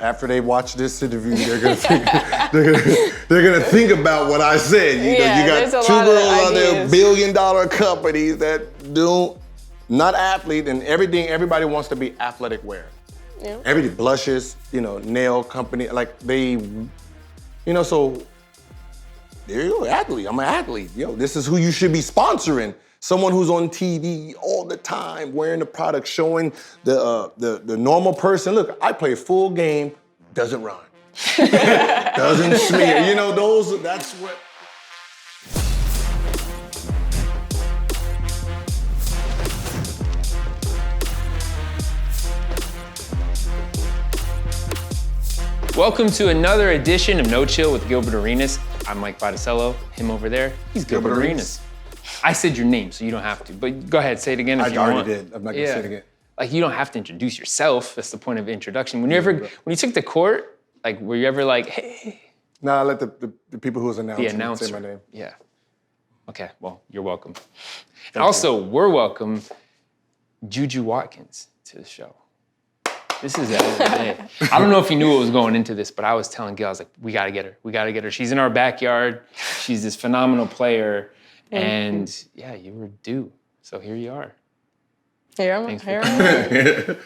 after they watch this interview, they're gonna think, they're gonna think about what I said. You know, you got two girls out there, $1 billion companies that do not athlete and everything. Everybody wants to be athletic wear. Yeah. Everybody blushes, you know, nail company, like they, you know, so there you go, athlete. I'm an athlete. Yo, this is who you should be sponsoring. Someone who's on TV all the time, wearing the product, showing the normal person. Look, I play a full game, doesn't run, doesn't smear. You know, that's what. Welcome to another edition of No Chill with Gilbert Arenas. I'm Mike Botticello. Him over there, he's Gilbert Arenas. I said your name, so you don't have to. But go ahead, say it again if you want. I already did. I'm not gonna say it again. Like, you don't have to introduce yourself. That's the point of introduction. When you took the court, like, were you ever like, hey? No, I let the people who was announcing say my name. Yeah. Okay, well, you're welcome. And also, we're welcome Juju Watkins to the show. This is I don't know if you knew what was going into this, but I was telling Gil, I was like, we gotta get her. We gotta get her. She's in our backyard. She's this phenomenal player. And yeah, you were due. So here you are. Here I am.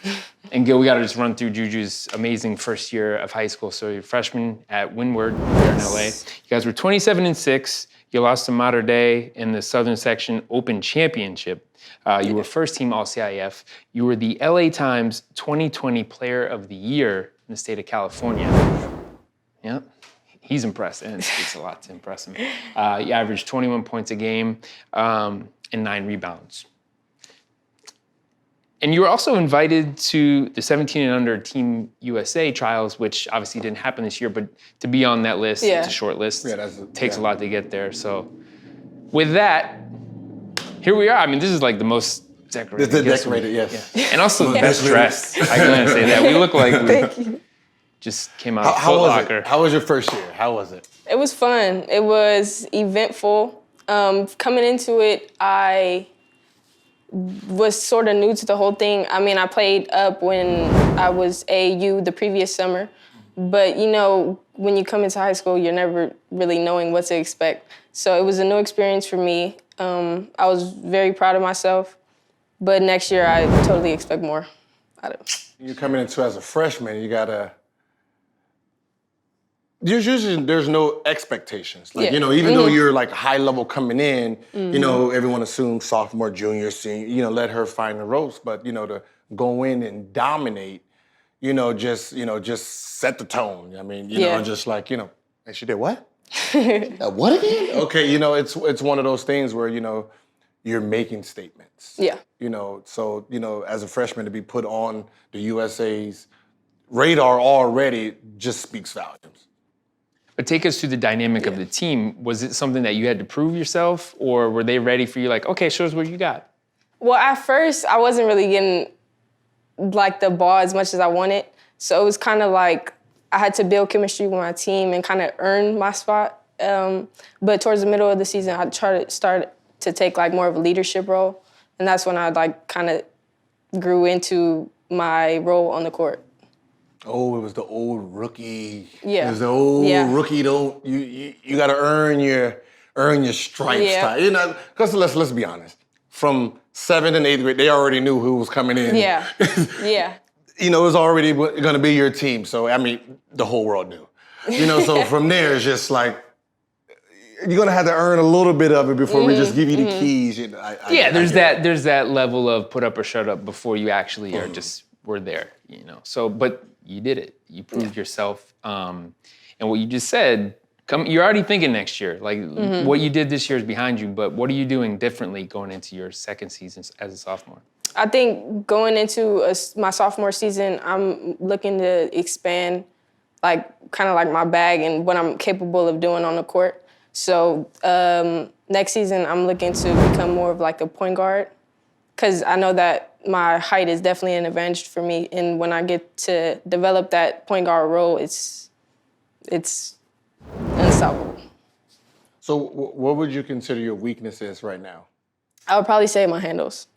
And Gil, we gotta just run through Juju's amazing first year of high school. So you're a freshman at Windward here in LA. You guys were 27-6. You lost to Mater Dei in the Southern Section Open Championship. You were first team All-CIF. You were the LA Times 2020 Player of the Year in the state of California. Yeah, he's impressed, and it takes a lot to impress him. You averaged 21 points a game and 9 rebounds. And you were also invited to the 17 and under Team USA trials, which obviously didn't happen this year, but to be on that list, it's a short list. Yeah, takes a lot to get there. So with that, here we are. I mean, this is like the most decorated. Decorated, yes. Yeah. And also the best dressed. I can only say that. We look like we just came out of Foot Locker. How was your first year? How was it? It was fun. It was eventful. Coming into it, I was sort of new to the whole thing. I mean, I played up when I was AAU the previous summer. But, you know, when you come into high school, you're never really knowing what to expect. So it was a new experience for me. I was very proud of myself, but next year I totally expect more out of it. You're coming into as a freshman, there's no expectations. Like, you know, even though you're like high level coming in, you know, everyone assumes sophomore, junior, senior, you know, let her find the ropes, but, you know, to go in and dominate, just set the tone. I mean, you know, just like, you know, and she did what? What again? Okay, you know, it's one of those things where, you know, you're making statements. Yeah. You know, so, you know, as a freshman to be put on the USA's radar already just speaks volumes. But take us through the dynamic of the team. Was it something that you had to prove yourself, or were they ready for you, like, okay, show us what you got? Well, at first, I wasn't really getting, like, the ball as much as I wanted. So it was kind of like I had to build chemistry with my team and kind of earn my spot. But towards the middle of the season, I started to take like more of a leadership role. And that's when I like kind of grew into my role on the court. Oh, it was the old rookie. Yeah. It was the old rookie. You got to earn your stripes. Yeah. You know, because let's be honest. From 7th and 8th grade, they already knew who was coming in. Yeah. Yeah. You know, it was already going to be your team. So, I mean, the whole world knew. You know, so from there, it's just like, you're going to have to earn a little bit of it before we just give you the keys. You know, there's that level of put up or shut up before you actually were there, you know. So, but you did it. You proved yourself. And what you just said, you're already thinking next year. Like, what you did this year is behind you, but what are you doing differently going into your second season as a sophomore? I think going into my sophomore season, I'm looking to expand, like, kind of like my bag and what I'm capable of doing on the court. So next season, I'm looking to become more of like a point guard, because I know that my height is definitely an advantage for me. And when I get to develop that point guard role, it's unstoppable. So what would you consider your weaknesses right now? I would probably say my handles.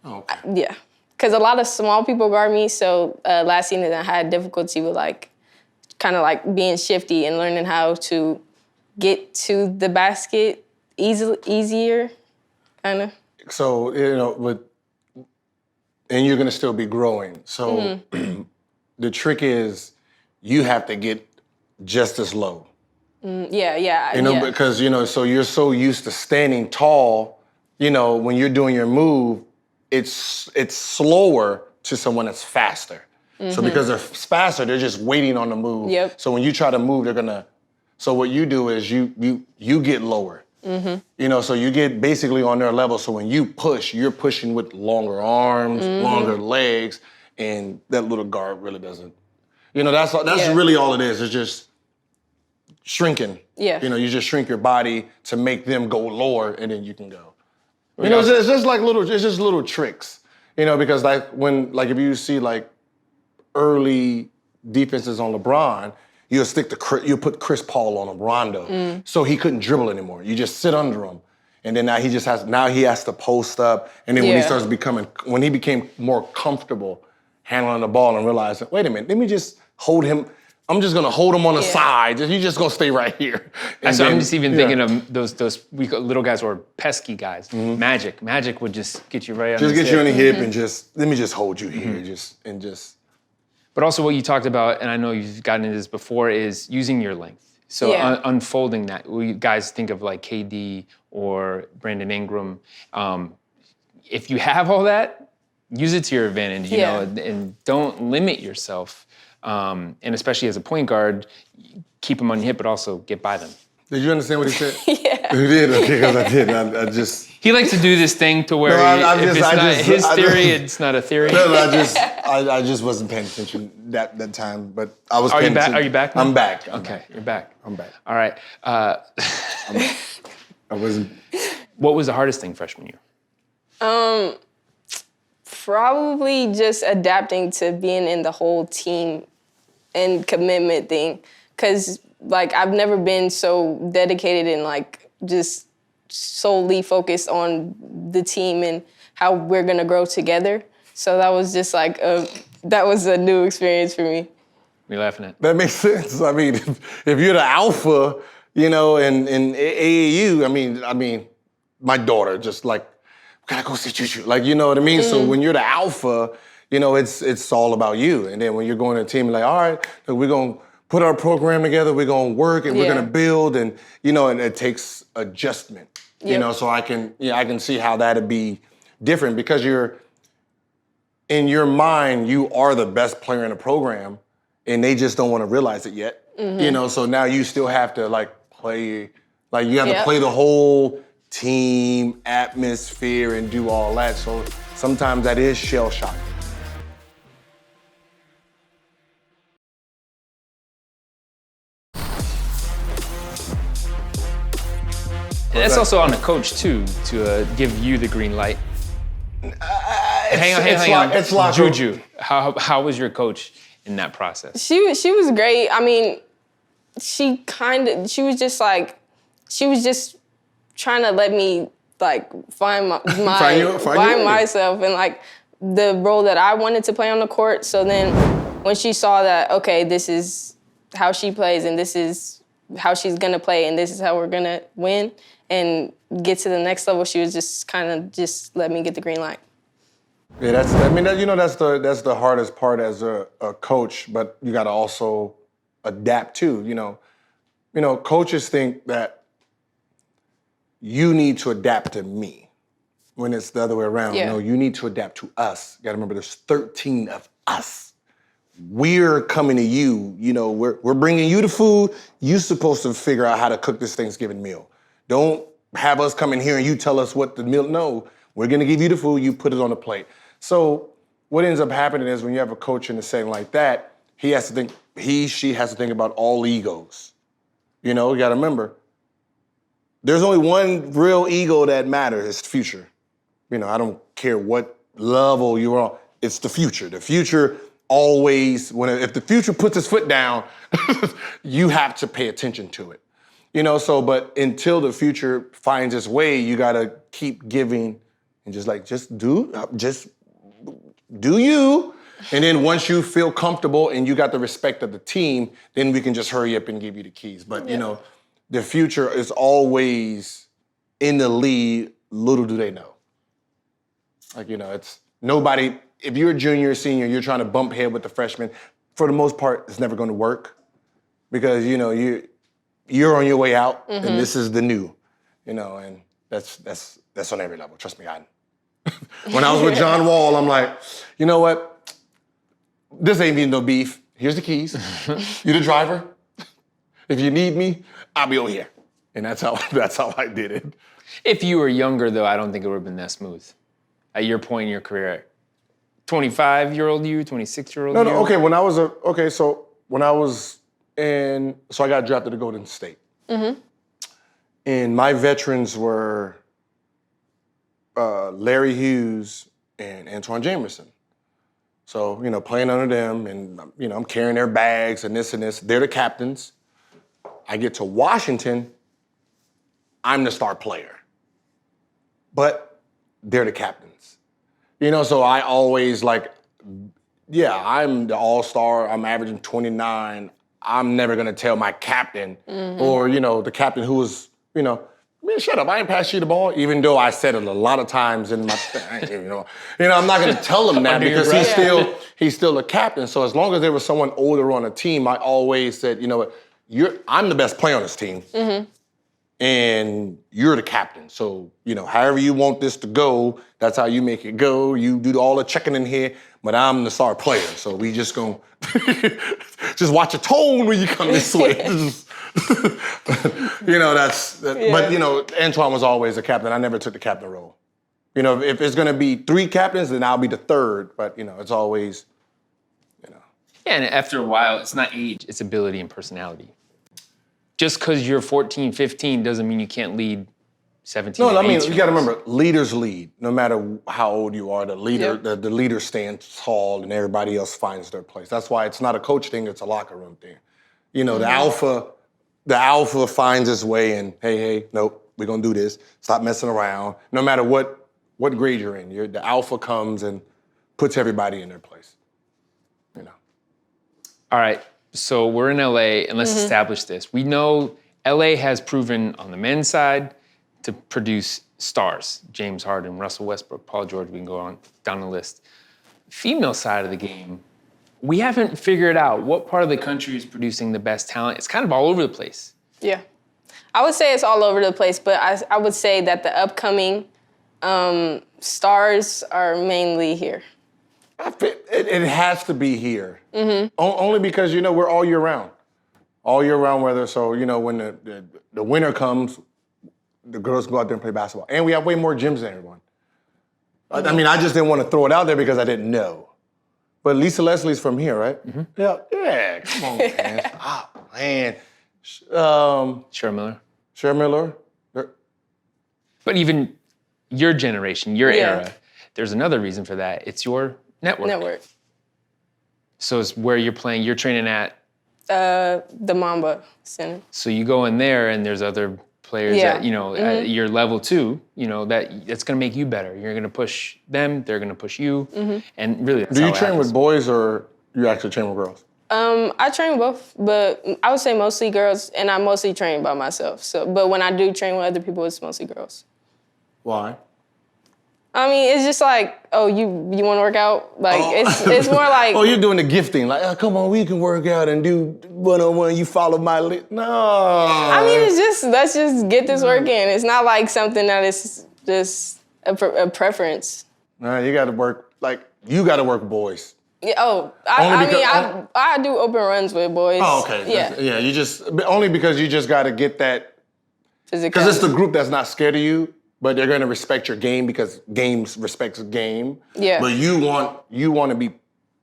Oh, okay. Yeah, because a lot of small people guard me. So last season I had difficulty with kind of being shifty and learning how to get to the basket easier, kind of. So, and you're gonna still be growing. So the trick is you have to get just as low. Yeah. Because, so you're so used to standing tall, when you're doing your move, it's slower to someone that's faster. So because they're faster, they're just waiting on the move. Yep. So when you try to move, so what you do is you get lower. So you get basically on their level. So when you push, you're pushing with longer arms, longer legs, and that little guard really doesn't. That's really all it is. It's just shrinking. Yeah. You just shrink your body to make them go lower, and then you can go. It's just little tricks. Because if you see early defenses on LeBron, you'll put Chris Paul on him, Rondo, so he couldn't dribble anymore. You just sit under him, and then now he has to post up, and then when he became more comfortable handling the ball and realized, wait a minute, let me just hold him. I'm just gonna hold him on the side. You're just gonna stay right here. I'm just even thinking of those little guys who are pesky guys. Magic would just get you right on the hip. Just get you on the hip and let me just hold you here, But also what you talked about, and I know you've gotten into this before, is using your length. So unfolding that. You guys think of KD or Brandon Ingram. If you have all that, use it to your advantage, and don't limit yourself. And especially as a point guard, keep them on your hip, but also get by them. Did you understand what he said? Yeah. You did? Okay, because I did. I just... He likes to do this thing to where it's not a theory. No, I just wasn't paying attention that time, but I was paying attention. Are you back now? I'm back. Okay, you're back. I'm back. All right. I wasn't... What was the hardest thing freshman year? Probably just adapting to being in the whole team and commitment thing. Because, I've never been so dedicated and, just solely focused on the team and how we're going to grow together. So that was just, that was a new experience for me. You're laughing at? That makes sense. I mean, if you're the alpha, in AAU, I mean, my daughter just gotta go see Juju. You know what I mean? So when you're the alpha, it's all about you. And then when you're going to a team, all right, we're gonna put our program together, we're gonna work and we're gonna build, and and it takes adjustment. So I can see how that'd be different because in your mind, you are the best player in the program, and they just don't want to realize it yet. So now you still have to play, you have to play the whole team atmosphere and do all that. So sometimes that is shell shock. And that's also on the coach too, to give you the green light. Hang on. It's like Juju. How was your coach in that process? She was great. I mean, she was just trying to let me find myself and the role that I wanted to play on the court. So then when she saw that, okay, this is how she plays and this is how she's gonna play and this is how we're gonna win and get to the next level, she was just just let me get the green light. Yeah, that's the hardest part as a coach, but you gotta also adapt too. Coaches think that you need to adapt to me when it's the other way around. Yeah. No, you need to adapt to us. You gotta remember there's 13 of us. We're coming to you, we're bringing you the food. You're supposed to figure out how to cook this Thanksgiving meal. Don't have us come in here and you tell us what the meal, no, we're gonna give you the food, you put it on the plate. So what ends up happening is when you have a coach in a setting like that, she has to think about all egos. You gotta remember, there's only one real ego that matters, it's the future. I don't care what level you're on, it's the future. The future always, if the future puts its foot down, you have to pay attention to it. But until the future finds its way, you gotta keep giving and just do you. And then once you feel comfortable and you got the respect of the team, then we can just hurry up and give you the keys. But, you know, the future is always in the lead. Little do they know. Like, you know, it's nobody, if you're a junior or senior, you're trying to bump head with the freshman, for the most part, it's never going to work because, you know, you're on your way out and this is the new, you know, and that's on every level. Trust me, when I was with John Wall, I'm like, you know what? This ain't even no beef. Here's the keys. You're the driver. If you need me, I'll be over here. And that's how I did it. If you were younger, though, I don't think it would have been that smooth. At your point in your career, 25-year-old you, 26-year-old you? No, okay, so when I was so I got drafted to Golden State. And my veterans were Larry Hughes and Antoine Jamerson. So, you know, playing under them and, you know, I'm carrying their bags and this. They're the captains. I get to Washington, I'm the star player. But they're the captains. You know, so I always I'm the all-star. I'm averaging 29. I'm never going to tell my captain or, you know, the captain who was, you know, man, shut up, I ain't pass you the ball, even though I said it a lot of times in my, you know, I'm not gonna tell him that because he's still a captain. So as long as there was someone older on the team, I always said, you know what, I'm the best player on this team, and you're the captain. So, you know, however you want this to go, that's how you make it go. You do all the checking in here, but I'm the star player. So we just gonna just watch your tone when you come this way. You know, but, you know, Antoine was always a captain. I never took the captain role. You know, if it's going to be 3 captains, then I'll be the 3rd. But, you know, it's always, you know. Yeah, and after a while, it's not age, it's ability and personality. Just because you're 14, 15 doesn't mean you can't lead 17, No, I mean, you got to remember, leaders lead. No matter how old you are, the leader stands tall and everybody else finds their place. That's why it's not a coach thing, it's a locker room thing. You know, the alpha finds its way and, hey, nope, we're going to do this. Stop messing around. No matter what grade you're in, the alpha comes and puts everybody in their place, you know. All right, so we're in LA, and let's establish this. We know LA has proven on the men's side to produce stars. James Harden, Russell Westbrook, Paul George, we can go on down the list. Female side of the game, we haven't figured out what part of the country is producing the best talent. It's kind of all over the place. Yeah. I would say it's all over the place, but I would say that the upcoming stars are mainly here. It has to be here. Only because, you know, we're all year round. All year round weather, so, you know, when the winter comes, the girls go out there and play basketball. And we have way more gyms than everyone. I mean, I just didn't want to throw it out there because I didn't know. But Lisa Leslie's from here, right? Yeah, come on, man. Oh, man. Cheryl Miller. But even your generation, your era, there's another reason for that. It's your network. So it's where you're playing, you're training at? The Mamba Center. So you go in there and there's other players that, you know, at your level too, you know, that's gonna make you better. You're gonna push them, they're gonna push you. And really, that's Do you train with boys or you actually train with girls? I train both, but I would say mostly girls, and I mostly train by myself. But when I do train with other people, it's mostly girls. Why? I mean, it's just like, oh, you want to work out? Like, it's more like... Oh, you're doing the gifting. Like, oh, come on, we can work out and do one-on-one. You follow my lead. No. I mean, let's just get this work in. It's not like something that is just a preference. No, you got to work, you got to work boys. Yeah, I do open runs with boys. Oh, okay. Yeah, only because you just got to get that... Because it's the group that's not scared of you. But they're gonna respect your game because games respects game. Yeah. But you want to be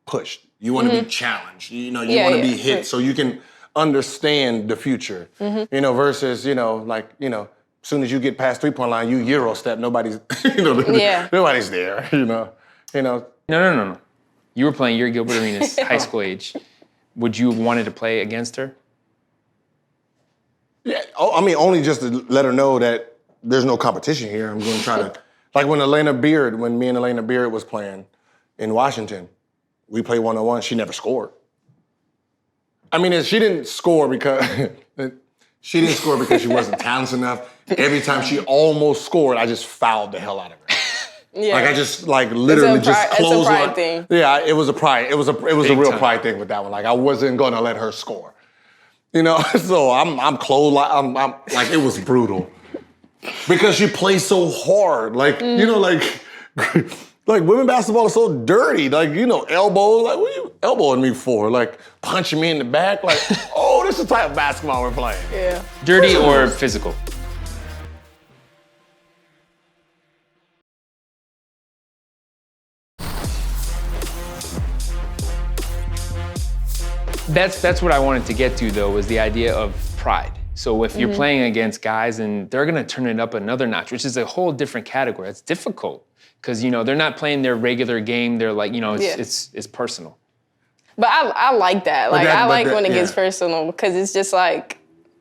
pushed. You want to be challenged. You know, you want to be hit so you can understand the future. You know, versus, you know, as soon as you get past 3-point line, you Euro step. Nobody's, nobody's there. You know. No. You were playing. You're Gilbert Arenas, high school age. Would you have wanted to play against her? Yeah. I mean, only just to let her know that there's no competition here. I'm going to try to, like when me and Elena Beard was playing, in Washington. We played one-on-one. She never scored. I mean, she didn't score because she wasn't talented enough. Every time she almost scored, I just fouled the hell out of her. Yeah. Like I just literally just closed. It's a pride thing. Yeah, it was a pride. It was a real time. pride thing with that one. Like I wasn't gonna let her score. You know, so I'm close. I'm like it was brutal because she plays so hard. Like you know, like women basketball is so dirty. Like you know, elbows. Like what are you elbowing me for? Like punching me in the back. Like oh, this is the type of basketball we're playing. Yeah. Dirty or physical? That's what I wanted to get to though, was the idea of pride. So if you're playing against guys and they're gonna turn it up another notch, which is a whole different category. It's difficult because you know they're not playing their regular game. They're like it's personal. But I like that. Like I like when it gets personal because it's just like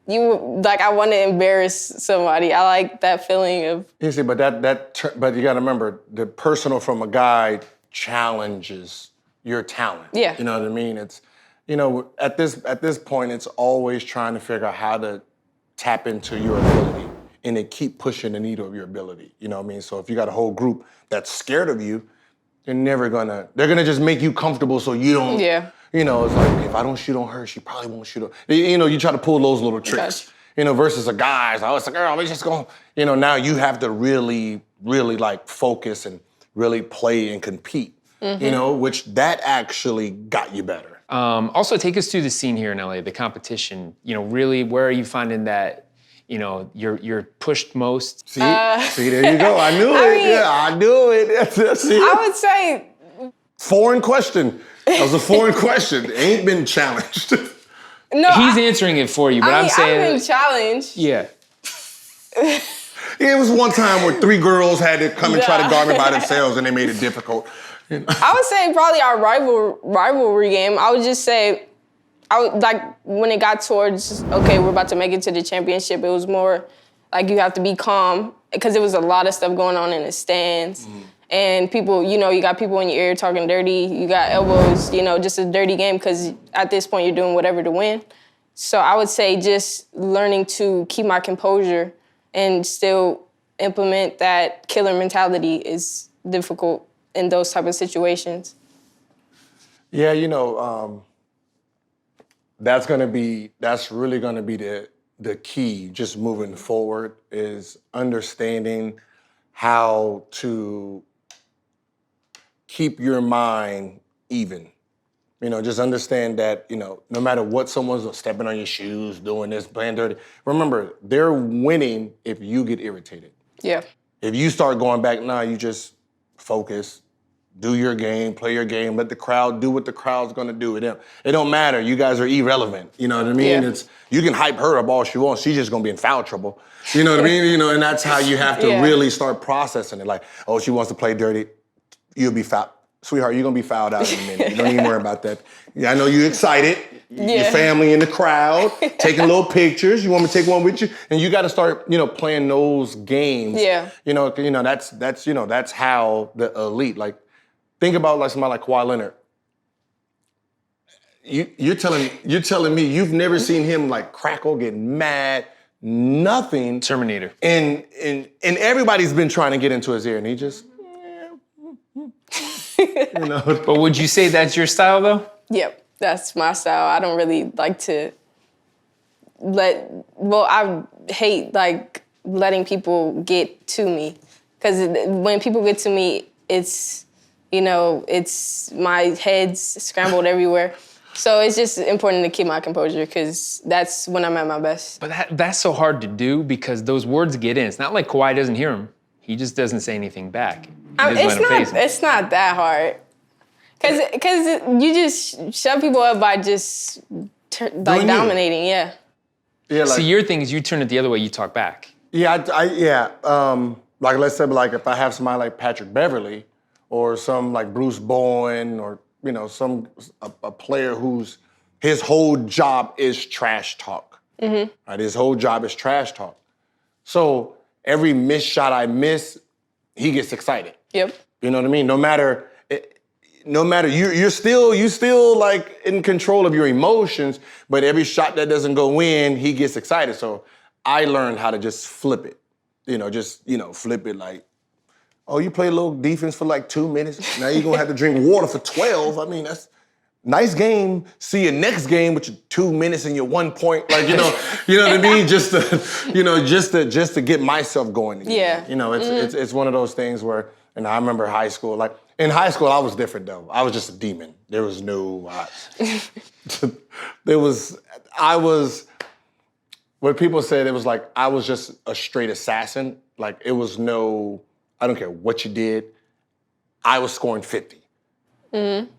I want to embarrass somebody. I like that feeling of. You see, but but you got to remember the personal from a guy challenges your talent. Yeah. You know what I mean? It's. You know, at this point, it's always trying to figure out how to tap into your ability and to keep pushing the needle of your ability. You know what I mean? So if you got a whole group that's scared of you, they're gonna just make you comfortable so you don't. Yeah. You know, it's like if I don't shoot on her, she probably won't shoot on. You know, you try to pull those little tricks. Gotcha. You know, versus a guy, it's like, oh, it's a girl, we just going. You know, now you have to really, really like focus and really play and compete. You know, which that actually got you better. Also, take us through the scene here in LA, the competition. You know, really, where are you finding that? You know, you're pushed most. See, there you go. I knew it. I knew it. See? I would say foreign question. That was a foreign question. Ain't been challenged. No, he's answering it for you, but I'm saying I've been challenged. Yeah. It was one time where 3 girls had to come and try to guard me by themselves, and they made it difficult. You know? I would say probably our rivalry game. I would just say, when it got towards, okay, we're about to make it to the championship, it was more like you have to be calm because there was a lot of stuff going on in the stands. And people, you know, you got people in your ear talking dirty, you got elbows, you know, just a dirty game because at this point you're doing whatever to win. So I would say just learning to keep my composure and still implement that killer mentality is difficult in those type of situations. Yeah, you know, that's really gonna be the key just moving forward is understanding how to keep your mind even. You know, just understand that, you know, no matter what someone's stepping on your shoes, doing this, playing dirty, remember, they're winning if you get irritated. Yeah. If you start going back, you just focus, do your game, play your game, let the crowd do what the crowd's gonna do. It don't matter, you guys are irrelevant. You know what I mean? Yeah. You can hype her up all she wants, she's just gonna be in foul trouble. You know what I mean? You know, and that's how you have to really start processing it. Like, oh, she wants to play dirty, you'll be fouled. Sweetheart, you're gonna be fouled out in a minute. You don't even worry about that. Yeah, I know you're excited. Your family in the crowd, taking little pictures. You want me to take one with you? And you gotta start, you know, playing those games. Yeah. You know, that's how the elite, like, think about like somebody like Kawhi Leonard. You're telling me you've never seen him like crackle, get mad, nothing. Terminator. And everybody's been trying to get into his ear, and he just, you know. But would you say that's your style though? Yep, that's my style. I don't really like to I hate like letting people get to me. Because when people get to me, it's, you know, it's my head's scrambled everywhere. So it's just important to keep my composure because that's when I'm at my best. But that's so hard to do because those words get in. It's not like Kawhi doesn't hear them. He just doesn't say anything back. It's not that hard. Because you just shut people up by just dominating, yeah. Yeah. Like, see, your thing is you turn it the other way, you talk back. Yeah, like let's say like if I have somebody like Patrick Beverly or some like Bruce Bowen or, you know, a player whose his whole job is trash talk. Mm-hmm. Right? His whole job is trash talk. So every missed shot I miss, he gets excited. Yep. You know what I mean? No matter, no matter, you still like in control of your emotions, but every shot that doesn't go in, he gets excited. So I learned how to just flip it. Flip it like, oh, you play a little defense for like 2 minutes. Now you're gonna have to drink water for 12. I mean, that's nice game. See you next game with your 2 minutes and your 1 point. Like, you know what I mean? Just to get myself going again. Yeah. It's one of those things where, and I remember high school, like in high school I was different though. I was just a demon. There was no, what people said, it was like, I was just a straight assassin. Like it was no, I don't care what you did, I was scoring 50. Mm-hmm.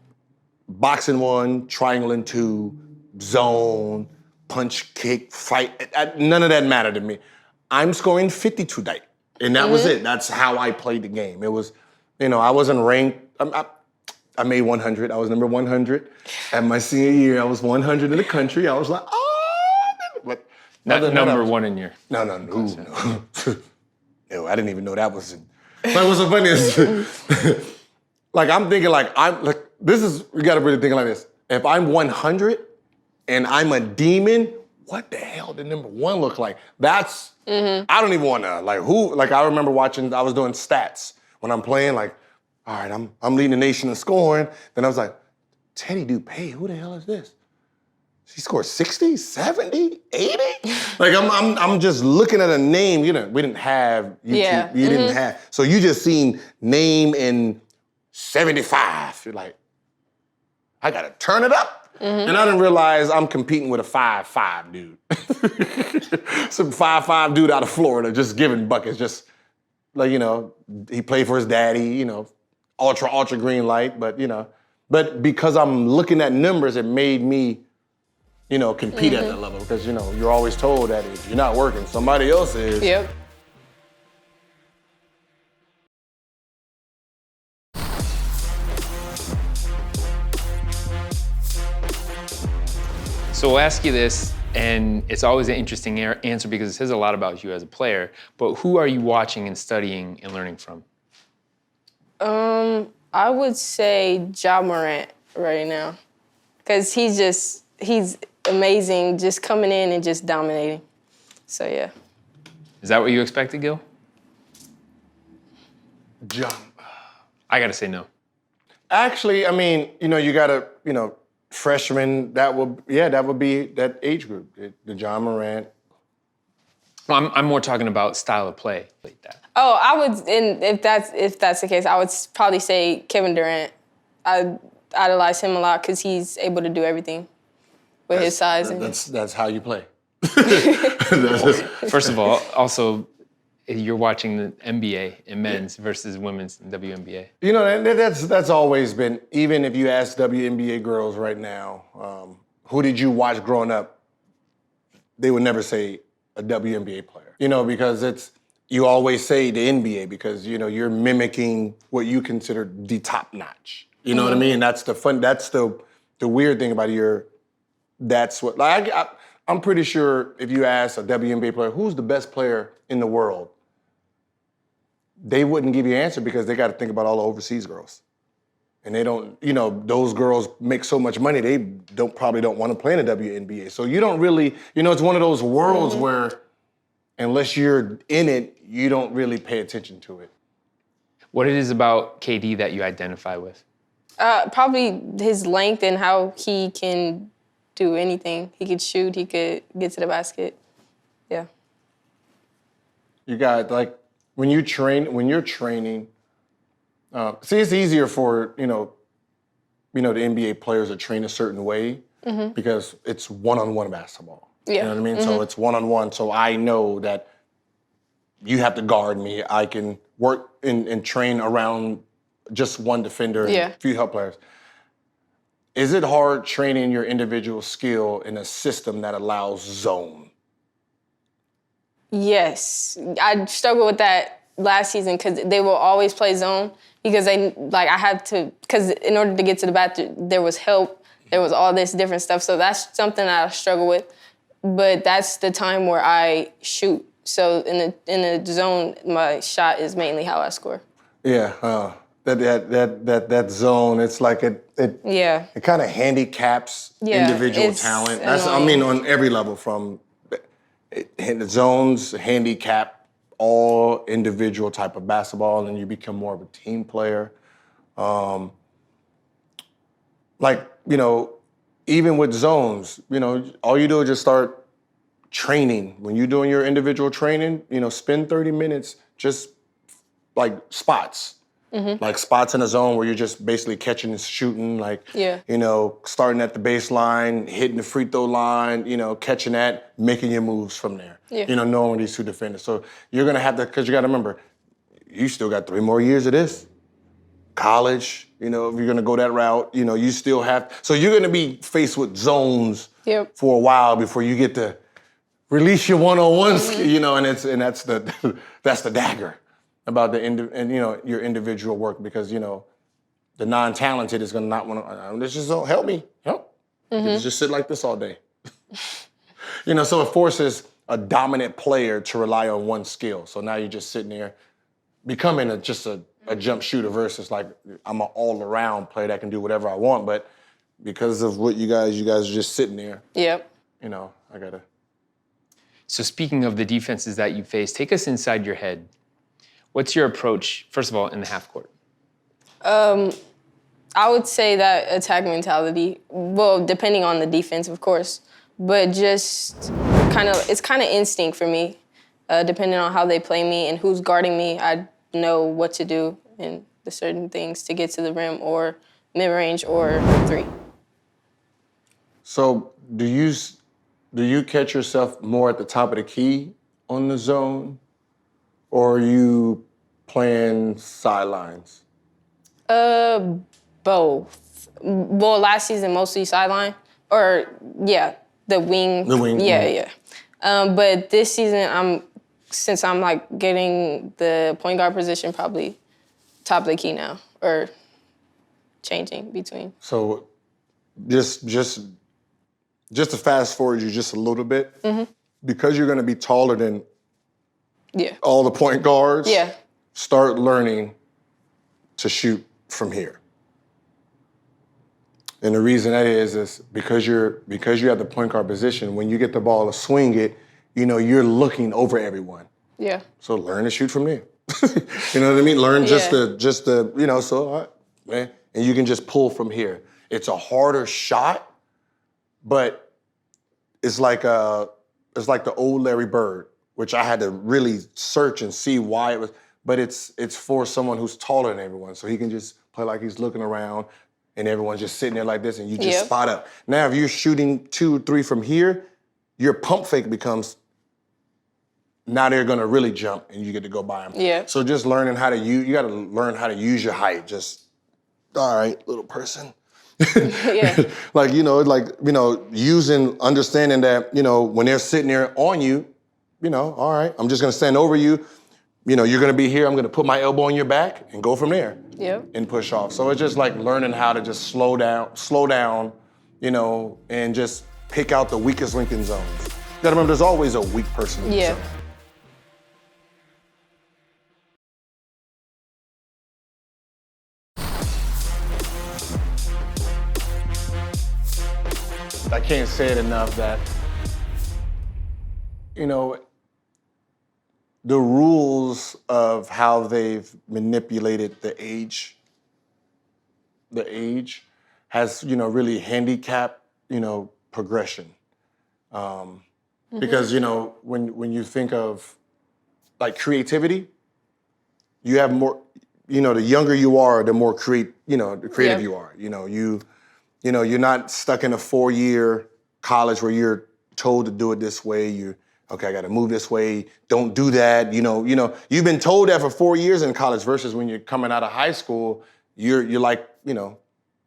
Boxing 1, triangling 2, zone, punch, kick, fight. None of that mattered to me. I'm scoring 50 tonight. And that was it. That's how I played the game. It was, I wasn't ranked. I made 100. I was number 100. At my senior year, I was 100 in the country. I was like, but not number one in your. No. No, I didn't even know that was in. Like, what's so funny is, like, I'm thinking, like, you gotta really think like this. If I'm 100 and I'm a demon, what the hell did number 1 look like? That's, I don't even wanna, I remember watching, I was doing stats when I'm playing, like, all right, I'm leading the nation in scoring. Then I was like, Teddy Dupay, who the hell is this? She scored 60, 70, 80? Like, I'm just looking at a name. We didn't have YouTube. Yeah. You didn't have, so you just seen name in 75. You're like, I gotta turn it up. And I didn't realize I'm competing with a 5'5" dude. Some 5'5" dude out of Florida just giving buckets, just like, he played for his daddy, ultra green light, but because I'm looking at numbers, it made me, compete at that level, because, you're always told that if you're not working, somebody else is. Yep. So we'll ask you this, and it's always an interesting answer because it says a lot about you as a player, but who are you watching and studying and learning from? I would say Ja Morant right now, because he's amazing, just coming in and just dominating. So yeah. Is that what you expected, Gil? Ja. I gotta say no. Actually, I mean, you gotta, freshman, that would be that age group, the Ja Morant. Well, I'm more talking about style of play like that. Oh, I would, and if that's the case, I would probably say Kevin Durant. I idolize him a lot because he's able to do everything with his size. That's how you play. First of all, also, you're watching the NBA in men's versus women's in WNBA. That's always been, even if you ask WNBA girls right now, who did you watch growing up, they would never say a WNBA player. Because you always say the NBA because, you're mimicking what you consider the top notch. You know what I mean? That's the weird thing about that's what, I'm pretty sure if you ask a WNBA player, who's the best player in the world? They wouldn't give you an answer because they got to think about all the overseas girls. And they don't, those girls make so much money, they probably don't want to play in the WNBA. So you don't really, it's one of those worlds where unless you're in it, you don't really pay attention to it. What it is about KD that you identify with? Probably his length and how he can do anything. He could shoot, he could get to the basket. Yeah. You got, when you're training, it's easier for, the NBA players to train a certain way because it's one-on-one basketball. Yeah. You know what I mean? So it's one-on-one, so I know that you have to guard me. I can work and train around just one defender and a few help players. Is it hard training your individual skill in a system that allows zone? Yes. I struggled with that last season because they will always play zone because because in order to get to the bathroom, there was help, there was all this different stuff. So that's something that I struggle with. But that's the time where I shoot. So in the zone, my shot is mainly how I score. Yeah, that zone. It's like it kind of handicaps individual talent. That's on every level from the zones handicap all individual type of basketball, and you become more of a team player. Even with zones, all you do is just start training. When you're doing your individual training, spend 30 minutes just like spots. Mm-hmm. Like spots in a zone where you're just basically catching and shooting, starting at the baseline, hitting the free throw line, catching that, making your moves from there. Yeah. Knowing these two defenders. So you're gonna have to, because you gotta remember, you still got 3 more years of this. College, if you're gonna go that route, you still have, so you're gonna be faced with zones for a while before you get to release your one-on-one skill, and that's the dagger about your individual work, because the non-talented is gonna not want to. This just don't help me. Help. Mm-hmm. Just sit like this all day. So it forces a dominant player to rely on one skill. So now you're just sitting there, becoming a jump shooter versus like I'm an all-around player that can do whatever I want. But because of what you guys are just sitting there. Yep. I gotta. So speaking of the defenses that you face, take us inside your head. What's your approach, first of all, in the half court? I would say that attack mentality, well, depending on the defense, of course, but just it's kind of instinct for me. Depending on how they play me and who's guarding me, I know what to do and the certain things to get to the rim or mid-range or three. So do you catch yourself more at the top of the key on the zone, or are you playing sidelines? Both. Well, last season, mostly sideline. The wing. The wing. Yeah. But this season, since I'm like getting the point guard position, probably top of the key now, or changing between. So just to fast forward you just a little bit, because you're going to be taller than all the point guards, start learning to shoot from here. And the reason that is because you have the point guard position, when you get the ball to swing it, you're looking over everyone. Yeah. So learn to shoot from there. You know what I mean? Learn just to man, and you can just pull from here. It's a harder shot, but it's like the old Larry Bird, which I had to really search and see why it was. But it's for someone who's taller than everyone, so he can just play like he's looking around, and everyone's just sitting there like this, and you just spot up. Now, if you're shooting 2 or 3 from here, your pump fake becomes. Now they're gonna really jump, and you get to go by them. Yeah. So just learning how to you got to learn how to use your height. Just all right, little person. Understanding that, when they're sitting there on you, all right, I'm just gonna stand over you. You're gonna be here, I'm gonna put my elbow on your back and go from there. Yep. And push off. So it's just like learning how to just slow down, and just pick out the weakest link in zones. You gotta remember there's always a weak person in the zone. I can't say it enough that, the rules of how they've manipulated the age has, really handicapped, progression. Because, when you think of like creativity, you have more, the younger you are, the more creative you are. You're not stuck in a 4-year college where you're told to do it this way. I got to move this way. Don't do that. You've been told that for 4 years in college versus when you're coming out of high school, you're like,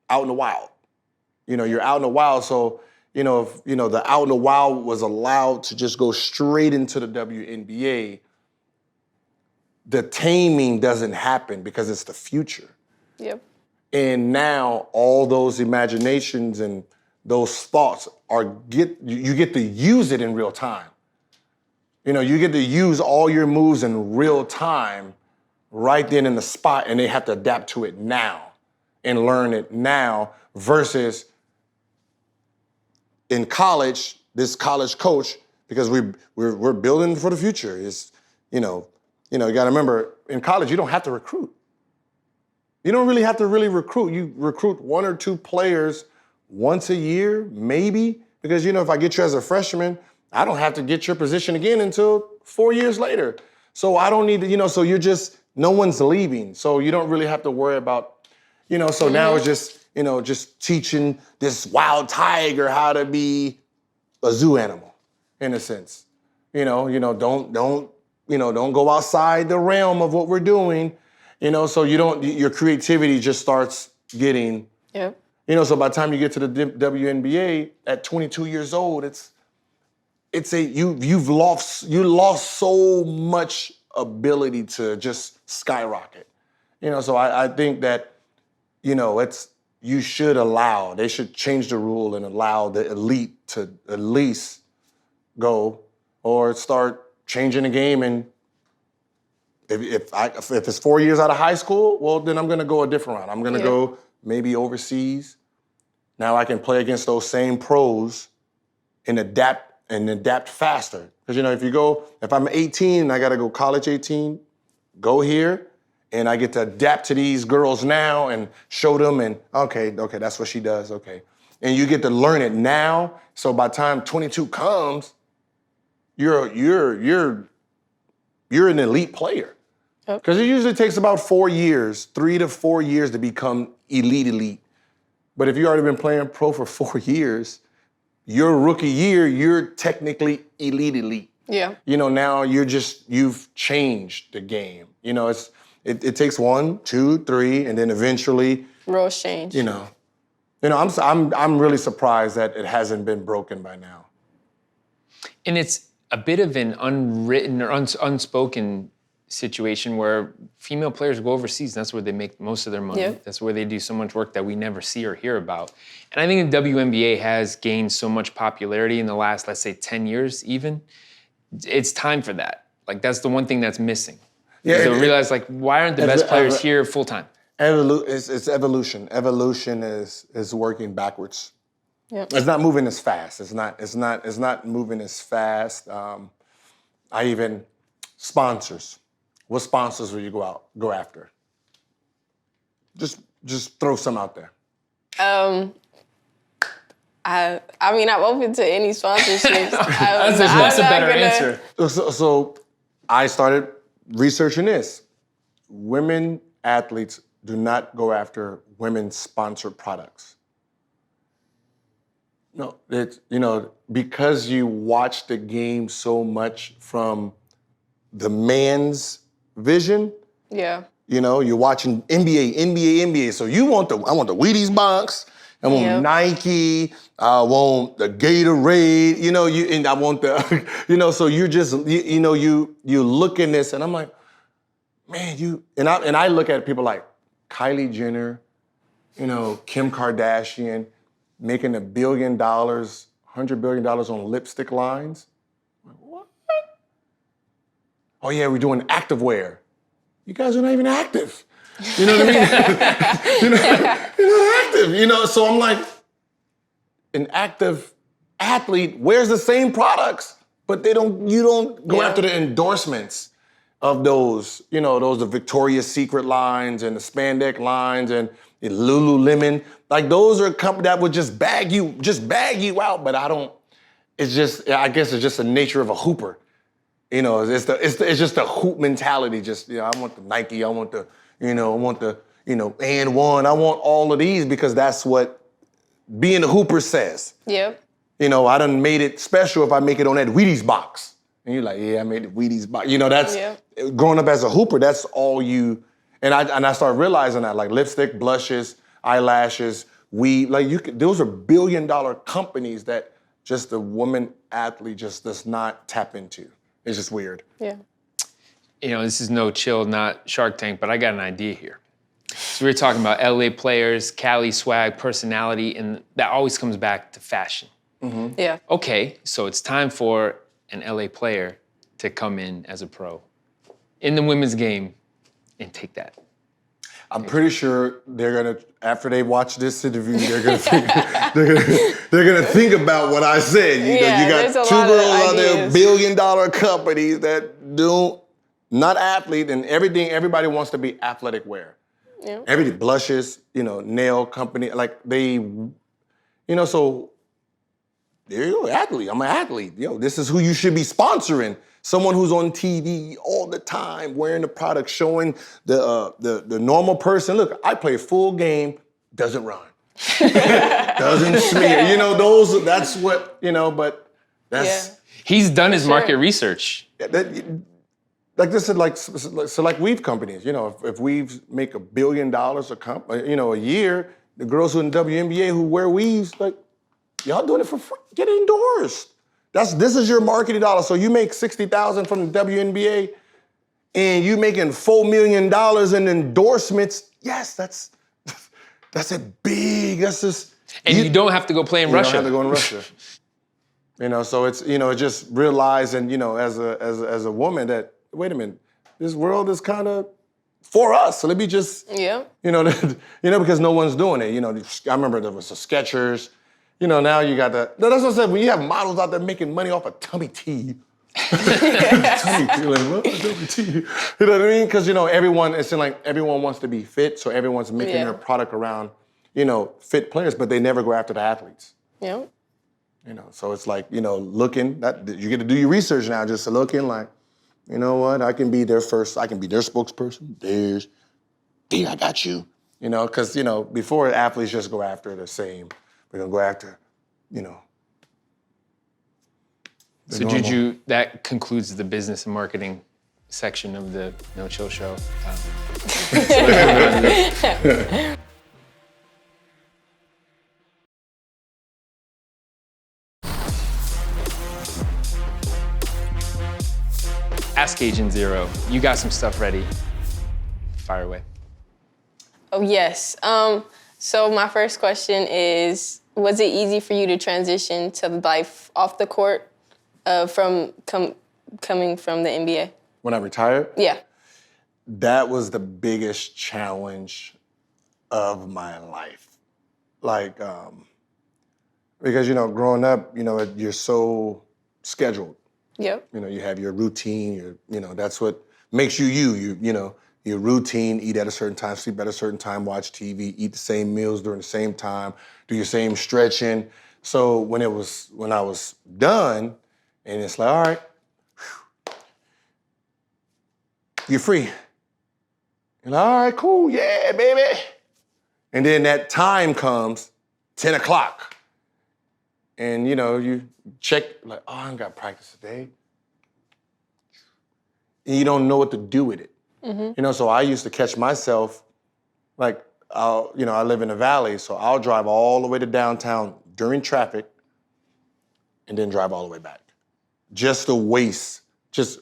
out in the wild. You're out in the wild. So, if, the out in the wild was allowed to just go straight into the WNBA, the taming doesn't happen because it's the future. Yep. And now all those imaginations and those thoughts you get to use it in real time. You get to use all your moves in real time right then in the spot, and they have to adapt to it now and learn it now versus in college, this college coach, because we're building for the future. Is you got to remember, in college you don't have to recruit. You don't really have to really recruit. You recruit 1 or 2 players once a year, maybe, because if I get you as a freshman, I don't have to get your position again until 4 years later. So I don't need to, so you're just, no one's leaving. So you don't really have to worry about, so now it's just, just teaching this wild tiger how to be a zoo animal, in a sense. Don't go outside the realm of what we're doing, so your creativity just starts getting, so by the time you get to the WNBA at 22 years old, you've lost so much ability to just skyrocket. So I think that, they should change the rule and allow the elite to at least go or start changing the game. And if it's 4 years out of high school, well, then I'm going to go a different route. I'm going to go maybe overseas. Now I can play against those same pros and adapt faster. Because, if I'm 18 and I got to go college 18, go here, and I get to adapt to these girls now and show them, and okay, that's what she does, okay. And you get to learn it now, so by the time 22 comes, you're an elite player. Because it usually takes about 4 years, 3 to 4 years to become elite. But if you've already been playing pro for 4 years, your rookie year, you're technically elite. Yeah. Now you've changed the game. It takes 1, 2, 3, and then eventually rules change. I'm really surprised that it hasn't been broken by now. And it's a bit of an unwritten or unspoken situation where female players go overseas. That's where they make most of their money. Yep. That's where they do so much work that we never see or hear about. And I think the WNBA has gained so much popularity in the last, let's say, 10 years even. It's time for that. Like, that's the one thing that's missing. Yeah. So realize, why aren't the best players here full time? It's evolution. Evolution is working backwards. Yep. It's not moving as fast. It's not moving as fast. Sponsors. What sponsors will you go after? Just throw some out there. I'm open to any sponsorships. That's a better answer. So I started researching this. Women athletes do not go after women-sponsored products. No, because you watch the game so much from the man's vision. Yeah. You're watching NBA. So I want the Wheaties box. I want Nike. I want the Gatorade. And I want the. So you're just you look in this, and I'm like, man, and I look at people like Kylie Jenner, Kim Kardashian, making $1 billion, $100 billion on lipstick lines. I'm like, what? Oh yeah, we're doing activewear. You guys are not even active. You know what I mean? You're not active. So I'm like, an active athlete wears the same products, but you don't go after the endorsements of those, the Victoria's Secret lines and the spandex lines and the Lululemon. Those are companies that would just bag you out, but I guess it's just the nature of a hooper. It's just the hoop mentality. I want the Nike, I want the and one. I want all of these because that's what being a hooper says. Yep. I done made it special if I make it on that Wheaties box. And you're like, yeah, I made the Wheaties box. That's growing up as a hooper, that's all you, and I started realizing that, lipstick, blushes, eyelashes, weave, those are $1 billion companies that just the woman athlete just does not tap into. It's just weird. Yeah. This is no chill, not Shark Tank, but I got an idea here. So we were talking about LA players, Cali swag, personality, and that always comes back to fashion. Mm-hmm. Yeah. Okay, so it's time for an LA player to come in as a pro in the women's game and take that? I'm pretty sure they're gonna, after they watch this interview, they're gonna think, they're gonna think about what I said. You know, you got two girls out there, billion-dollar companies that do not athlete and everything. Everybody wants to be athletic wear. Yeah. Everybody blushes, you know, nail company, like they, you know, so there you go, athlete. I'm an athlete. Yo, this is who you should be sponsoring. Someone who's on TV all the time, wearing the product, showing the normal person. Look, I play a full game, doesn't run, doesn't smear. You know, that's what, you know. But that's he's done his market research. Like this is like select weave companies. You know, if weaves make $1 billion a year, the girls who in WNBA who wear weaves, like y'all doing it for free. Get endorsed. This is your marketing dollar. So you make $60,000 from the WNBA and you making $4 million in endorsements. Yes, that's a big, that's just. And you don't have to go play in Russia. You don't have to go in Russia. You know, so it's, you know, just realizing, you know, as a woman that, wait a minute, this world is kind of for us. So let me just, you know, because no one's doing it. You know, I remember there was the Skechers. You know, now you got that. That's what I said. When you have models out there making money off of tummy tea. Tummy tea, like, what? Tummy tea. You know what I mean? Because, you know, everyone wants to be fit, so everyone's making their product around, you know, fit players, but they never go after the athletes. Yeah. You know, so it's like, you know, looking, you get to do your research now, just looking like, you know what, I can be their spokesperson. I got you. You know, because, you know, before athletes just go after the same. We're gonna go after, you know. So normal. Juju, that concludes the business and marketing section of the No Chill Show. Ask Agent Zero. You got some stuff ready. Fire away. Oh yes. So my first question is, was it easy for you to transition to life off the court from coming from the NBA? When I retired? Yeah. That was the biggest challenge of my life. Like, because, you know, growing up, you know, you're so scheduled. Yep. You know, you have your routine, you know, that's what makes you, you know, your routine, eat at a certain time, sleep at a certain time, watch TV, eat the same meals during the same time, do your same stretching. So when I was done, and it's like, all right, you're free. You're like, all right, cool, yeah, baby. And then that time comes, 10 o'clock. And, you know, you check, like, oh, I ain't got practice today. And you don't know what to do with it. Mm-hmm. You know, so I used to catch myself, like, I live in the valley, so I'll drive all the way to downtown during traffic and then drive all the way back. Just to waste, just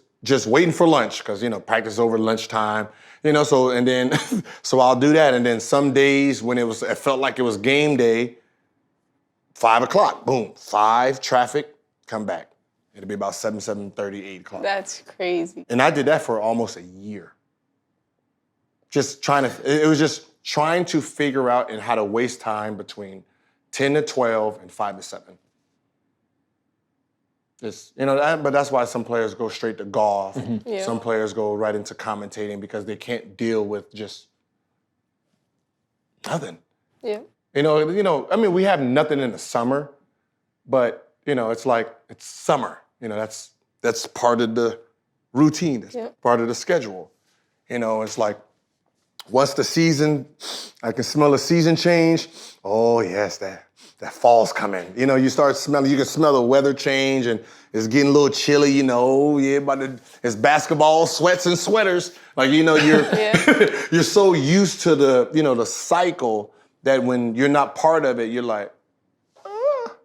waiting for lunch, because, you know, practice over lunchtime, you know, so, and then, so I'll do that. And then some days when it felt like it was game day, 5 o'clock, boom, 5, traffic, come back. It'll be about 7:30, 8 o'clock. That's crazy. And I did that for almost a year. It was just trying to figure out and how to waste time between 10 to 12 and 5 to 7. Just, you know, but that's why some players go straight to golf. Mm-hmm. Yeah. Some players go right into commentating because they can't deal with just nothing. Yeah. You know, I mean, we have nothing in the summer, but, you know, it's like, it's summer. You know, that's part of the routine. That's part of the schedule. You know, it's like, once the season, I can smell the season change. Oh yes, that fall's coming. You know, you can smell the weather change and it's getting a little chilly, you know, it's basketball, sweats and sweaters. Like, you know, you're so used to the, you know, the cycle that when you're not part of it, you're like, ah.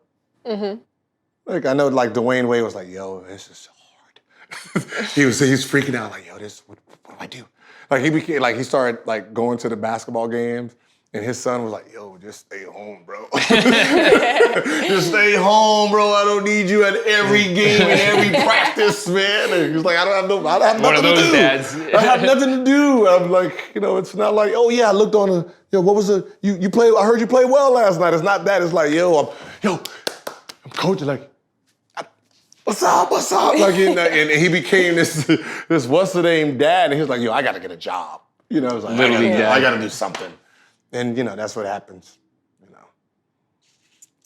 Mm-hmm. Like, I know, like, Dwayne Wade was like, yo, this is hard. He's freaking out, like, yo, what do I do? Like, he started, like, going to the basketball games, And his son was like, yo, just stay home, bro. Just stay home, bro. I don't need you at every game and every practice, man. And he was like, I have nothing to do. Dads. I have nothing to do. I'm like, it's not like, oh yeah, I looked on what was you play, I heard you play well last night. It's not that. It's like, I'm coaching, like, what's up? Like, and he became this what's the name dad, and he was like, I gotta get a job. It was like, I gotta do something. And that's what happens.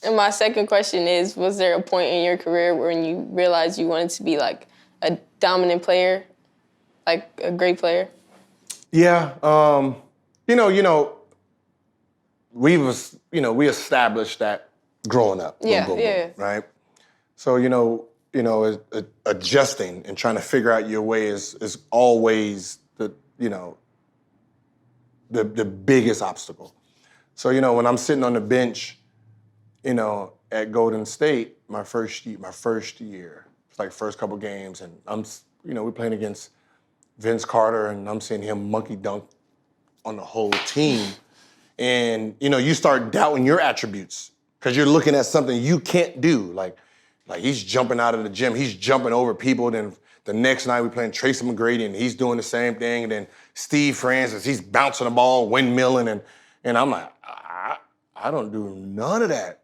And my second question is, was there a point in your career when you realized you wanted to be like a dominant player, like a great player? Yeah, we established that growing up. Boom, right? So, adjusting and trying to figure out your way is always the biggest obstacle. So, when I'm sitting on the bench, at Golden State, my first year, it's like first couple games, and I'm, we're playing against Vince Carter, and I'm seeing him monkey dunk on the whole team. And, you start doubting your attributes because you're looking at something you can't do. Like he's jumping out of the gym, he's jumping over people. Then the next night we're playing Tracy McGrady, and he's doing the same thing. And then Steve Francis, he's bouncing the ball, windmilling, and I'm like, I don't do none of that.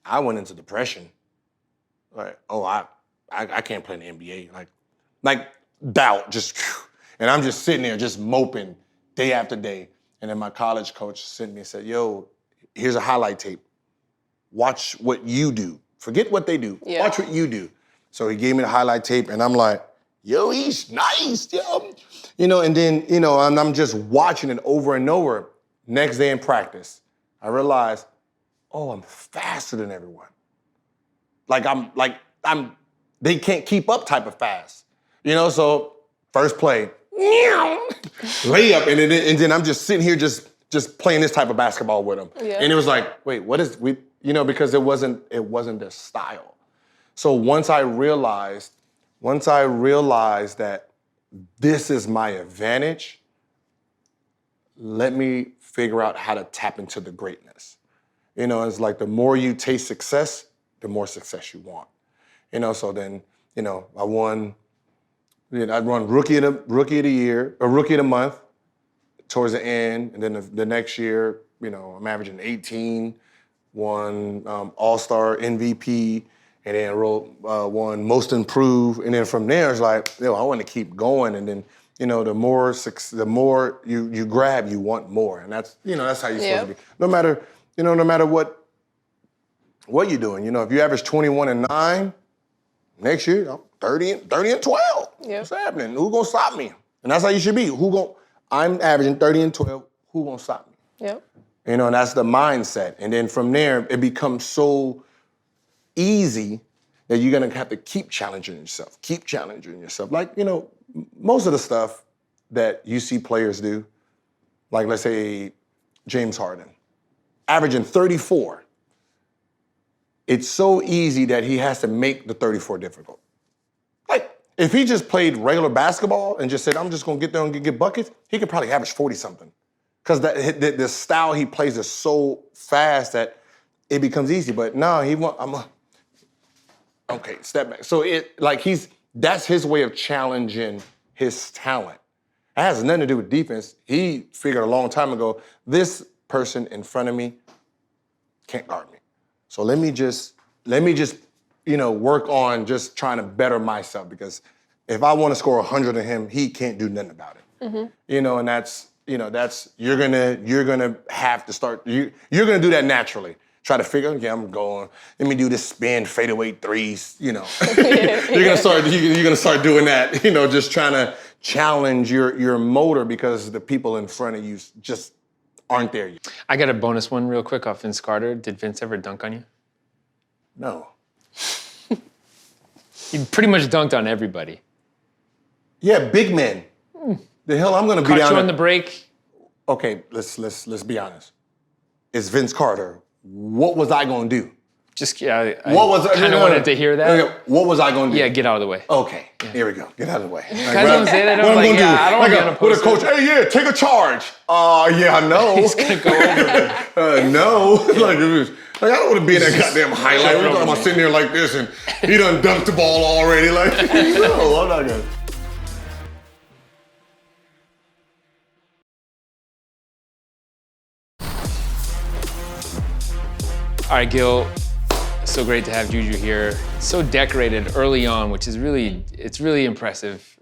I went into depression. Like, I can't play in the NBA. Like doubt, just, and I'm just sitting there just moping day after day. And then my college coach sent me and said, yo, here's a highlight tape. Watch what you do. Forget what they do. Yeah. Watch what you do. So he gave me the highlight tape, and I'm like, yo, he's nice, yo. And then, and I'm just watching it over and over. Next day in practice, I realized, I'm faster than everyone. They can't keep up type of fast. So first play, layup, and then I'm just sitting here just playing this type of basketball with them. Yeah. And it was like, wait, what is because it wasn't their style. So once I realized that this is my advantage, let me figure out how to tap into the greatness. It's like the more you taste success, the more success you want. So then, I won. I'd run rookie of the year, or rookie of the month, towards the end, and then the next year, I'm averaging 18, won All-Star MVP, and then won Most Improved, and then from there it's like, I want to keep going, and then the more you grab, you want more, and that's that's how you're supposed to be. No matter what you're doing, if you average 21-9, next year 30-12. Yep. What's happening? Who gonna stop me? And that's how you should be. I'm averaging 30-12. Who gonna stop me? Yep. And that's the mindset. And then from there, it becomes so easy that you're gonna have to keep challenging yourself. Like, most of the stuff that you see players do, like let's say James Harden, averaging 34. It's so easy that he has to make the 34 difficult. Like, if he just played regular basketball and just said, I'm just gonna get there and get buckets, he could probably average 40-something. Because the style he plays is so fast that it becomes easy. But no, okay, step back. So that's his way of challenging his talent. It has nothing to do with defense. He figured a long time ago, this person in front of me can't guard me. So let me just work on just trying to better myself, because if I want to score 100 of him, he can't do nothing about it. Mm-hmm. And that's you're gonna have to start. You're gonna do that naturally. Try to figure, okay, I'm going. Let me do this spin fadeaway threes. You're gonna start doing that. Just trying to challenge your motor, because the people in front of you just aren't there yet. I got a bonus one real quick off Vince Carter. Did Vince ever dunk on you? No. He pretty much dunked on everybody. Yeah, big men. The hell I'm gonna be down. Caught you on the break. Okay, let's be honest. It's Vince Carter. What was I gonna do? Just, I What was kind of wanted to hear that. Okay, what was I going to do? Yeah, get out of the way. Okay, here we go. Get out of the way. Like, Guys don't say that. I'm like, yeah, I don't want to be on a with a poster. coach, hey, yeah, take a charge. Yeah, I know. He's going to go over there. No. Like, I don't want to be in that goddamn highlight. We're talking about sitting there like this and he done dunked the ball already. Like, no, I'm not going to. All right, Gil, so great to have Juju here. So decorated early on, which is it's really impressive.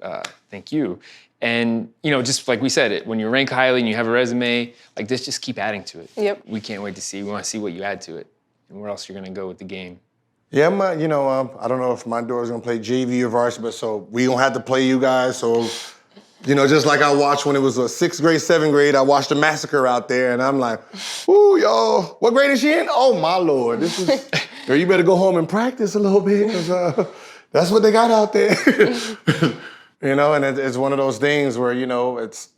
Thank you. And, just like we said, when you rank highly and you have a resume like this, just keep adding to it. Yep. We can't wait to see. We want to see what you add to it and where else you're going to go with the game. Yeah, I don't know if my daughter's going to play JV or varsity, but so we going to have to play you guys. So, just like I watched when it was 6th grade, 7th grade, I watched the massacre out there, and I'm like, ooh, y'all, what grade is she in? Oh, my Lord. Girl, you better go home and practice a little bit, because that's what they got out there. And it's one of those things where, it's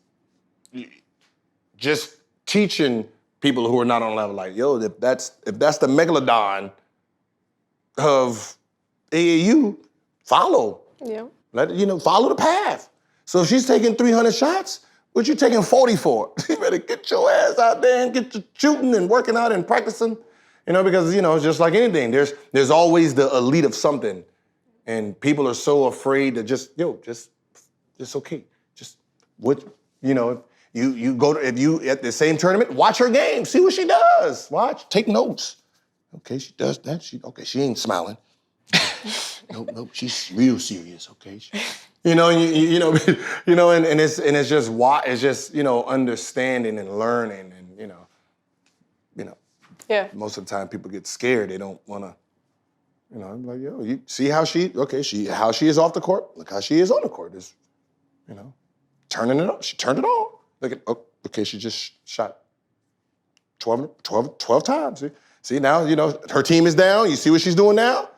just teaching people who are not on level, like, yo, if that's the megalodon of AAU, follow. Yeah. Follow the path. So if she's taking 300 shots, what you taking 40 for? You better get your ass out there and get your shooting and working out and practicing. Because just like anything, there's always the elite of something, and people are so afraid to just okay, just what you go to, if you at the same tournament, watch her game, see what she does, take notes. Okay, she does that. She ain't smiling. Nope, she's real serious. Okay. And it's just understanding and learning, and Yeah. most of the time people get scared. They don't want to, like, yo, you see how how she is off the court. Look how she is on the court. Is, turning it up. She turned it on. Look at, okay, she just shot 12 times. See now, her team is down. You see what she's doing now?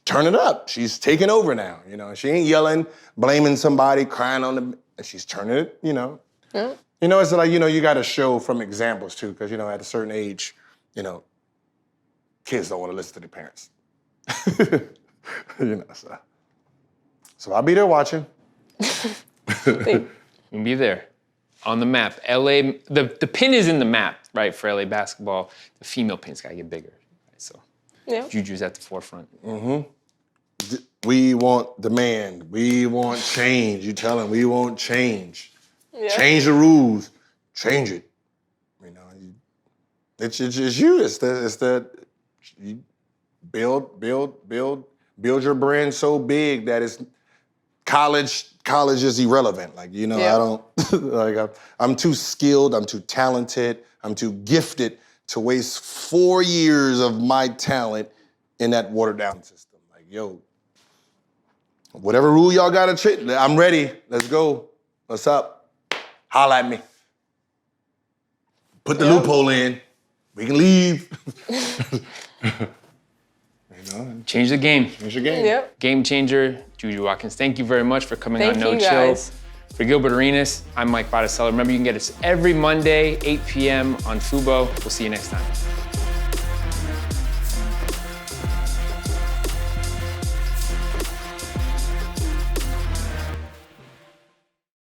Turn it up. She's taking over now. She ain't yelling, blaming somebody, crying on the. She's turning it. Yeah. It's like you got to show from examples too, because at a certain age, kids don't want to listen to their parents. So I'll be there watching. We'll be there on the map. LA, the pin is in the map, right? For LA basketball, the female pin's got to get bigger. Right? So Yeah. Juju's at the forefront. Mm-hmm. We want demand. We want change. You tell them we want change. Yeah. Change the rules. Change it. It's you. It's that you build your brand so big that it's college is irrelevant. Like, I don't I'm too skilled, I'm too talented, I'm too gifted to waste 4 years of my talent in that watered down system. Like, yo, whatever rule y'all gotta check, I'm ready. Let's go. What's up? Holla at me. Put the loophole in. We can leave. Change the game. Change the game. Yep. Game changer, Juju Watkins. Thank you very much for coming on No Thank you, Chill. guys. For Gilbert Arenas, I'm Mike Botticelli. Remember, you can get us every Monday, 8 p.m. on Fubo. We'll see you next time.